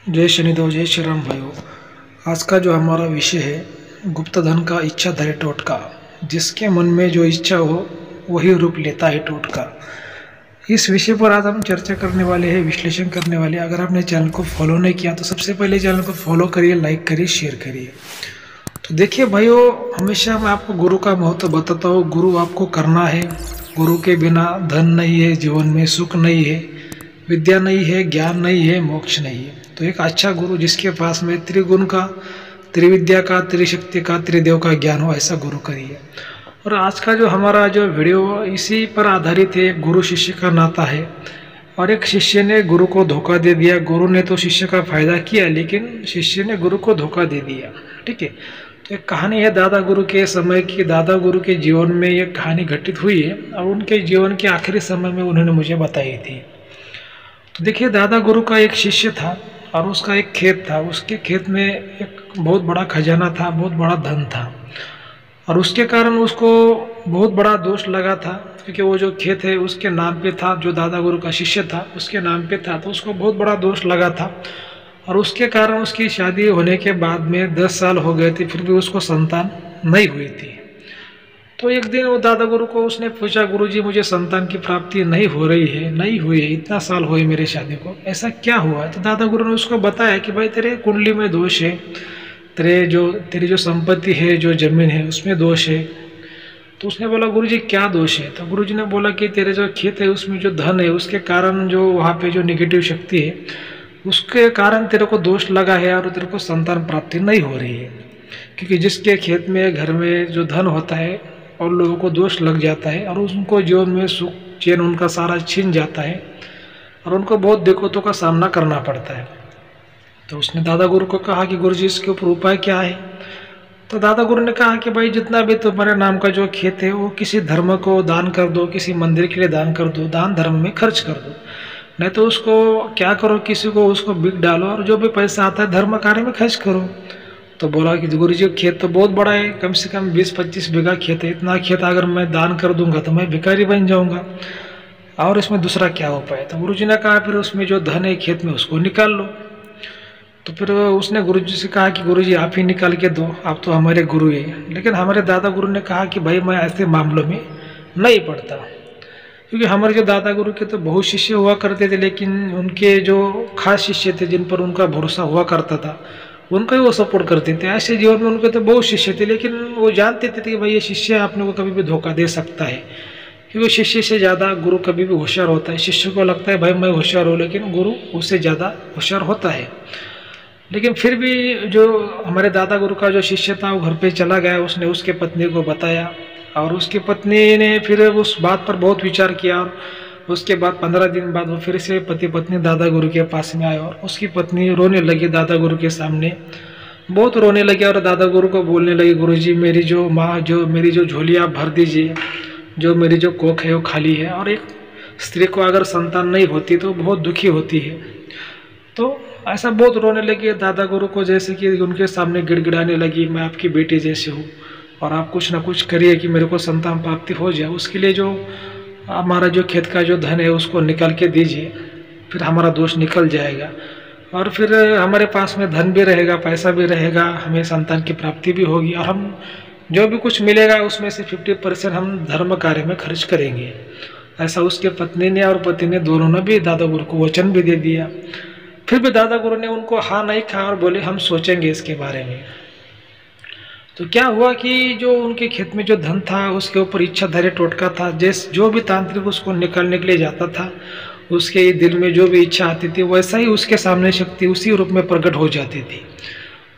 जय शनिदेव, जय श्री राम भाइयों। आज का जो हमारा विषय है गुप्त धन का इच्छाधारी टोटका। जिसके मन में जो इच्छा हो वही रूप लेता है टोटका। इस विषय पर आज हम चर्चा करने वाले हैं, विश्लेषण करने वाले हैं। अगर आपने चैनल को फॉलो नहीं किया तो सबसे पहले चैनल को फॉलो करिए, लाइक करिए, शेयर करिए। तो देखिए भाइयों, हमेशा मैं आपको गुरु का महत्व बताता हूँ। गुरु आपको करना है। गुरु के बिना धन नहीं है, जीवन में सुख नहीं है, विद्या नहीं है, ज्ञान नहीं है, मोक्ष नहीं है। तो एक अच्छा गुरु जिसके पास में त्रिगुण का, त्रिविद्या का, त्रिशक्ति का, त्रिदेव का ज्ञान हो, ऐसा गुरु करिए। और आज का जो हमारा जो वीडियो इसी पर आधारित है। गुरु शिष्य का नाता है और एक शिष्य ने गुरु को धोखा दे दिया। गुरु ने तो शिष्य का फायदा किया, लेकिन शिष्य ने गुरु को धोखा दे दिया। ठीक है, तो एक कहानी है दादा गुरु के समय की। दादा गुरु के जीवन में ये कहानी घटित हुई है और उनके जीवन के आखिरी समय में उन्होंने मुझे बताई थी। तो देखिए, दादा गुरु का एक शिष्य था और उसका एक खेत था। उसके खेत में एक बहुत बड़ा खजाना था, बहुत बड़ा धन था। और उसके कारण उसको बहुत बड़ा दोष लगा था, क्योंकि वो जो खेत है उसके नाम पे था। जो दादा गुरु का शिष्य था उसके नाम पे था, तो उसको बहुत बड़ा दोष लगा था। और उसके कारण उसकी शादी होने के बाद में 10 साल हो गए थे, फिर भी उसको संतान नहीं हुई थी। तो एक दिन वो दादा गुरु को उसने पूछा, गुरुजी मुझे संतान की प्राप्ति नहीं हो रही है, नहीं हुई है, इतना साल हुए मेरे शादी को, ऐसा क्या हुआ है? तो दादा गुरु ने उसको बताया कि भाई तेरे कुंडली में दोष है, तेरी जो संपत्ति है, जो जमीन है, उसमें दोष है। तो उसने बोला, गुरुजी क्या दोष है? तो गुरुजी ने बोला कि तेरे जो खेत है उसमें जो धन है उसके कारण जो वहाँ पे जो निगेटिव शक्ति है उसके कारण तेरे को दोष लगा है और तेरे को संतान प्राप्ति नहीं हो रही है। क्योंकि जिसके खेत में, घर में जो धन होता है और लोगों को दोष लग जाता है और उनको जीवन में सुख चैन उनका सारा छीन जाता है और उनको बहुत दिक्कतों का सामना करना पड़ता है। तो उसने दादा गुरु को कहा कि गुरुजी इसके ऊपर उपाय क्या है? तो दादा गुरु ने कहा कि भाई जितना भी तुम्हारे नाम का जो खेत है वो किसी धर्म को दान कर दो, किसी मंदिर के लिए दान कर दो, दान धर्म में खर्च कर दो। नहीं तो उसको क्या करो, किसी को उसको बिक डालो और जो भी पैसा आता है धर्म कार्य में खर्च करो। तो बोला कि गुरुजी खेत तो बहुत बड़ा है, कम से कम 20-25 बीघा खेत है। इतना खेत अगर मैं दान कर दूंगा तो मैं भिखारी बन जाऊंगा, और इसमें दूसरा क्या उपाय? तो गुरुजी ने कहा फिर उसमें जो धन है खेत में उसको निकाल लो। तो फिर उसने गुरुजी से कहा कि गुरुजी आप ही निकाल के दो, आप तो हमारे गुरु हैं। लेकिन हमारे दादा गुरु ने कहा कि भाई मैं ऐसे मामलों में नहीं पड़ता, क्योंकि हमारे जो दादा गुरु के तो बहुत शिष्य हुआ करते थे, लेकिन उनके जो खास शिष्य थे जिन पर उनका भरोसा हुआ करता था उनको ही वो सपोर्ट करते थे। ऐसे जीवन में उनके तो बहुत शिष्य थे, लेकिन वो जानते थे कि भाई ये शिष्य अपने को कभी भी धोखा दे सकता है, क्योंकि शिष्य से ज़्यादा गुरु कभी भी होशियार होता है। शिष्य को लगता है भाई मैं होशियार हूँ, लेकिन गुरु उससे ज़्यादा होशियार होता है। लेकिन फिर भी जो हमारे दादा गुरु का जो शिष्य था वो घर पे चला गया, उसने उसके पत्नी को बताया और उसकी पत्नी ने फिर उस बात पर बहुत विचार किया। और उसके बाद 15 दिन बाद वो फिर से पति पत्नी दादा गुरु के पास में आए और उसकी पत्नी रोने लगी दादा गुरु के सामने, बहुत रोने लगी और दादा गुरु को बोलने लगी, गुरुजी मेरी जो माँ, जो मेरी जो झोली आप भर दीजिए, जो मेरी जो कोख है वो खाली है। और एक स्त्री को अगर संतान नहीं होती तो बहुत दुखी होती है। तो ऐसा बहुत रोने लगी दादा गुरु को, जैसे कि उनके सामने गिड़गिड़ाने लगी, मैं आपकी बेटी जैसे हूँ और आप कुछ ना कुछ करिए कि मेरे को संतान प्राप्ति हो जाए। उसके लिए जो हमारा जो खेत का जो धन है उसको निकाल के दीजिए, फिर हमारा दोष निकल जाएगा और फिर हमारे पास में धन भी रहेगा, पैसा भी रहेगा, हमें संतान की प्राप्ति भी होगी और हम जो भी कुछ मिलेगा उसमें से 50% हम धर्म कार्य में खर्च करेंगे। ऐसा उसके पत्नी ने और पति ने दोनों ने भी दादा गुरु को वचन भी दे दिया। फिर भी दादा गुरु ने उनको हाँ नहीं कहा और बोले हम सोचेंगे इसके बारे में। तो क्या हुआ कि जो उनके खेत में जो धन था उसके ऊपर इच्छाधारी टोटका था। जो भी तांत्रिक उसको निकालने के लिए जाता था उसके दिल में जो भी इच्छा आती थी वैसा ही उसके सामने शक्ति उसी रूप में प्रकट हो जाती थी।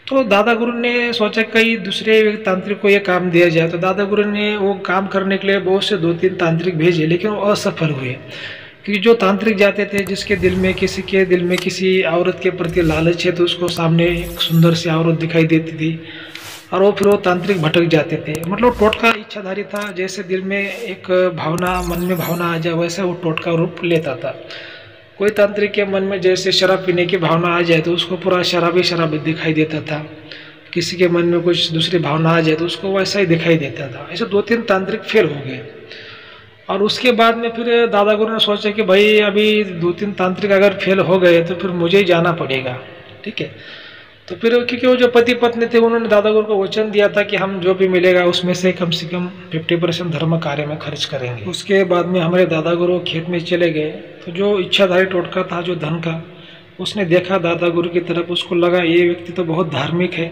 तो दादा गुरु ने सोचा कई दूसरे तांत्रिक को ये काम दिया जाए। तो दादा गुरु ने वो काम करने के लिए बहुत से 2-3 तांत्रिक भेजे, लेकिन वो असफल हुए। क्योंकि जो तांत्रिक जाते थे जिसके दिल में, किसी के दिल में किसी औरत के प्रति लालच है, तो उसको सामने एक सुंदर सी औरत दिखाई देती थी और वो फिर वो तांत्रिक भटक जाते थे। मतलब टोटका इच्छाधारी था, जैसे दिल में एक भावना, मन में भावना आ जाए वैसे वो टोटका रूप लेता था। कोई तांत्रिक के मन में जैसे शराब पीने की भावना आ जाए तो उसको पूरा शराबी दिखाई देता था। किसी के मन में कुछ दूसरी भावना आ जाए तो उसको वैसा ही दिखाई देता था। ऐसे 2-3 तांत्रिक फेल हो गए। और उसके बाद में फिर दादा गुरु ने सोचा कि भाई अभी 2-3 तांत्रिक अगर फेल हो गए तो फिर मुझे ही जाना पड़ेगा। ठीक है। तो फिर क्योंकि वो जो पति पत्नी थे उन्होंने दादा गुरु को वचन दिया था कि हम जो भी मिलेगा उसमें से कम 50% धर्म कार्य में खर्च करेंगे। उसके बाद में हमारे दादा गुरु खेत में चले गए, तो जो इच्छाधारी टोटका था जो धन का, उसने देखा दादा गुरु की तरफ, उसको लगा ये व्यक्ति तो बहुत धार्मिक है।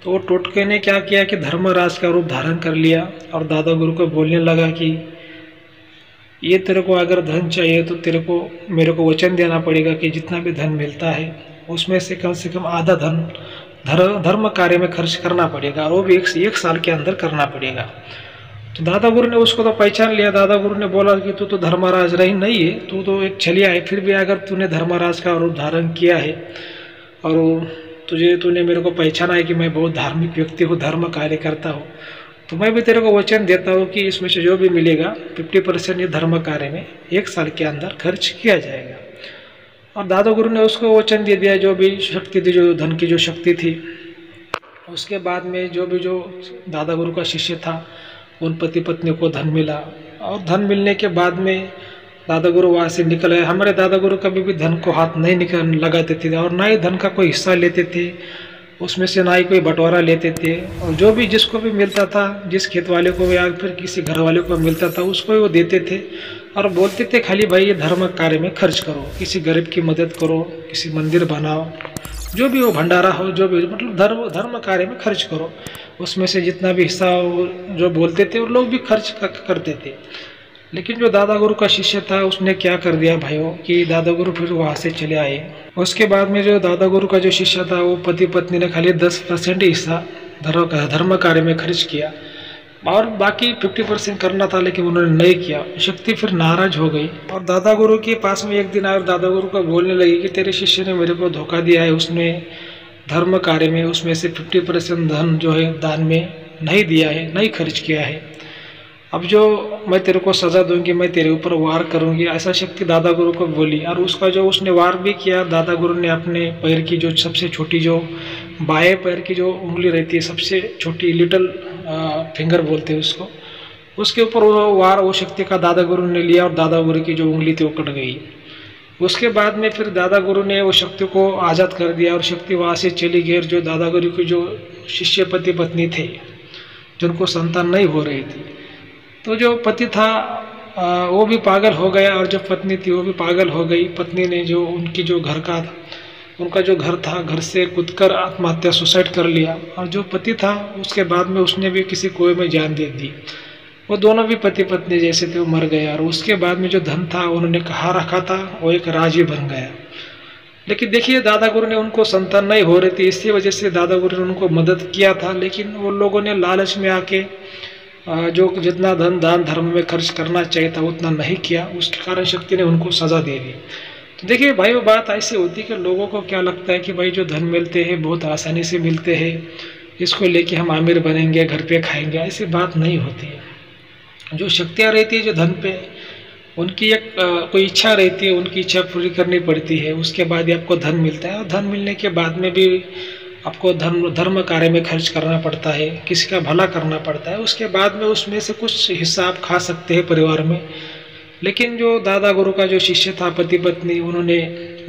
तो वो टोटके ने क्या किया कि धर्मराज का रूप धारण कर लिया और दादा गुरु को बोलने लगा कि ये तेरे को अगर धन चाहिए तो तेरे को मेरे को वचन देना पड़ेगा कि जितना भी धन मिलता है उसमें से कम आधा धन धर्म कार्य में खर्च करना पड़ेगा, और वो भी एक साल के अंदर करना पड़ेगा। तो दादा गुरु ने उसको तो पहचान लिया। दादा गुरु ने बोला कि तू तो धर्मराज रही नहीं है, तू तो एक छलिया है, फिर भी अगर तूने धर्मराज का रूप धारण किया है और तूने मेरे को पहचाना है कि मैं बहुत धार्मिक व्यक्ति हूँ, धर्म कार्य करता हूँ, तो मैं भी तेरे को वचन देता हूँ कि इसमें से जो भी मिलेगा 50% ये धर्म कार्य में 1 साल के अंदर खर्च किया जाएगा। और दादा गुरु ने उसको वचन दे दिया, जो भी शक्ति थी, जो धन की जो शक्ति थी। उसके बाद में जो दादा गुरु का शिष्य था उन पति पत्नी को धन मिला, और धन मिलने के बाद में दादा गुरु वहाँ से निकल आए। हमारे दादा गुरु कभी भी धन को हाथ नहीं लगाते थे और ना ही धन का कोई हिस्सा लेते थे, उसमें से ना ही कोई बंटवारा लेते थे। और जो भी जिसको भी मिलता था, जिस खेत वाले को या फिर किसी घर वाले को मिलता था उसको ही वो देते थे और बोलते थे खाली भाई ये धर्म कार्य में खर्च करो, किसी गरीब की मदद करो, किसी मंदिर बनाओ, जो भी हो, भंडारा हो, जो भी, मतलब धर्म कार्य में खर्च करो। उसमें से जितना भी हिस्सा जो बोलते थे वो लोग भी खर्च करते थे। लेकिन जो दादा गुरु का शिष्य था उसने क्या कर दिया भाइयों कि दादा गुरु फिर वहाँ से चले आए। उसके बाद में जो दादा गुरु का जो शिष्य था वो पति पत्नी ने खाली 10% हिस्सा धर्म कार्य में खर्च किया और बाकी 50% करना था, लेकिन उन्होंने नहीं किया। शक्ति फिर नाराज हो गई और दादा गुरु के पास में एक दिन आए और दादा गुरु को बोलने लगी कि तेरे शिष्य ने मेरे को धोखा दिया है, उसने धर्म कार्य में उसमें से 50% धन जो है दान में नहीं दिया है, नहीं खर्च किया है। अब जो मैं तेरे को सज़ा दूंगी, मैं तेरे ऊपर वार करूंगी, ऐसा शक्ति दादा गुरु को बोली। और उसका जो उसने वार भी किया, दादा गुरु ने अपने पैर की जो सबसे छोटी जो बाएं पैर की जो उंगली रहती है, सबसे छोटी लिटिल फिंगर बोलते हैं उसको, उसके ऊपर वो शक्ति का दादा गुरु ने लिया और दादा गुरु की जो उंगली थी वो कट गई। उसके बाद में फिर दादा गुरु ने वो शक्ति को आज़ाद कर दिया और शक्ति वहाँ से चली गई। जो दादा गुरु की जो शिष्य पति पत्नी थे जिनको संतान नहीं हो रही थी, तो जो पति था वो भी पागल हो गया और जो पत्नी थी वो भी पागल हो गई। पत्नी ने जो उनकी जो उनका जो घर था, घर से कूदकर आत्महत्या सुसाइड कर लिया। और जो पति था उसके बाद में उसने भी किसी कुएं में जान दे दी। वो दोनों भी पति पत्नी जैसे थे वो मर गए। और उसके बाद में जो धन था उन्होंने कहाँ रखा था वो एक राज ही बन गया। लेकिन देखिए दादा गुरु ने उनको संतान नहीं हो रही थी, इसी वजह से दादा गुरु ने उनको मदद किया था। लेकिन वो लोगों ने लालच में आके जो जितना धन दान धर्म में खर्च करना चाहिए था उतना नहीं किया, उसके कारण शक्ति ने उनको सज़ा दे दी। तो देखिए भाई वो बात ऐसी होती है कि लोगों को क्या लगता है कि भाई जो धन मिलते हैं बहुत आसानी से मिलते हैं, इसको लेके हम आमिर बनेंगे, घर पे खाएंगे, ऐसी बात नहीं होती है। जो शक्तियाँ रहती है जो धन पे, उनकी एक कोई इच्छा रहती है, उनकी इच्छा पूरी करनी पड़ती है, उसके बाद ही आपको धन मिलता है। और धन मिलने के बाद में भी आपको धर्म कार्य में खर्च करना पड़ता है, किसी का भला करना पड़ता है। उसके बाद में उसमें से कुछ हिस्सा आप खा सकते हैं परिवार में। लेकिन जो दादा गुरु का जो शिष्य था पति पत्नी, उन्होंने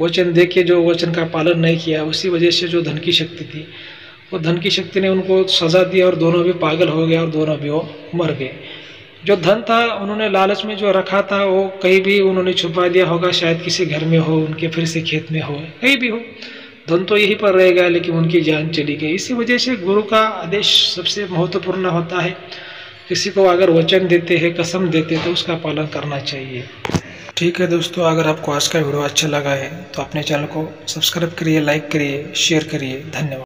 वचन दे के जो वचन का पालन नहीं किया, उसी वजह से जो धन की शक्ति थी वो धन की शक्ति ने उनको सज़ा दी और दोनों भी पागल हो गए और दोनों भी वो मर गए। जो धन था उन्होंने लालच में जो रखा था वो कहीं भी उन्होंने छुपा दिया होगा, शायद किसी घर में हो, उनके फिर से खेत में हो, कहीं भी हो, धन तो यहीं पर रहेगा लेकिन उनकी जान चली गई। इसी वजह से गुरु का आदेश सबसे महत्वपूर्ण होता है। किसी को अगर वचन देते हैं, कसम देते हैं, तो उसका पालन करना चाहिए। ठीक है दोस्तों, अगर आपको आज का वीडियो अच्छा लगा है तो अपने चैनल को सब्सक्राइब करिए, लाइक करिए, शेयर करिए। धन्यवाद।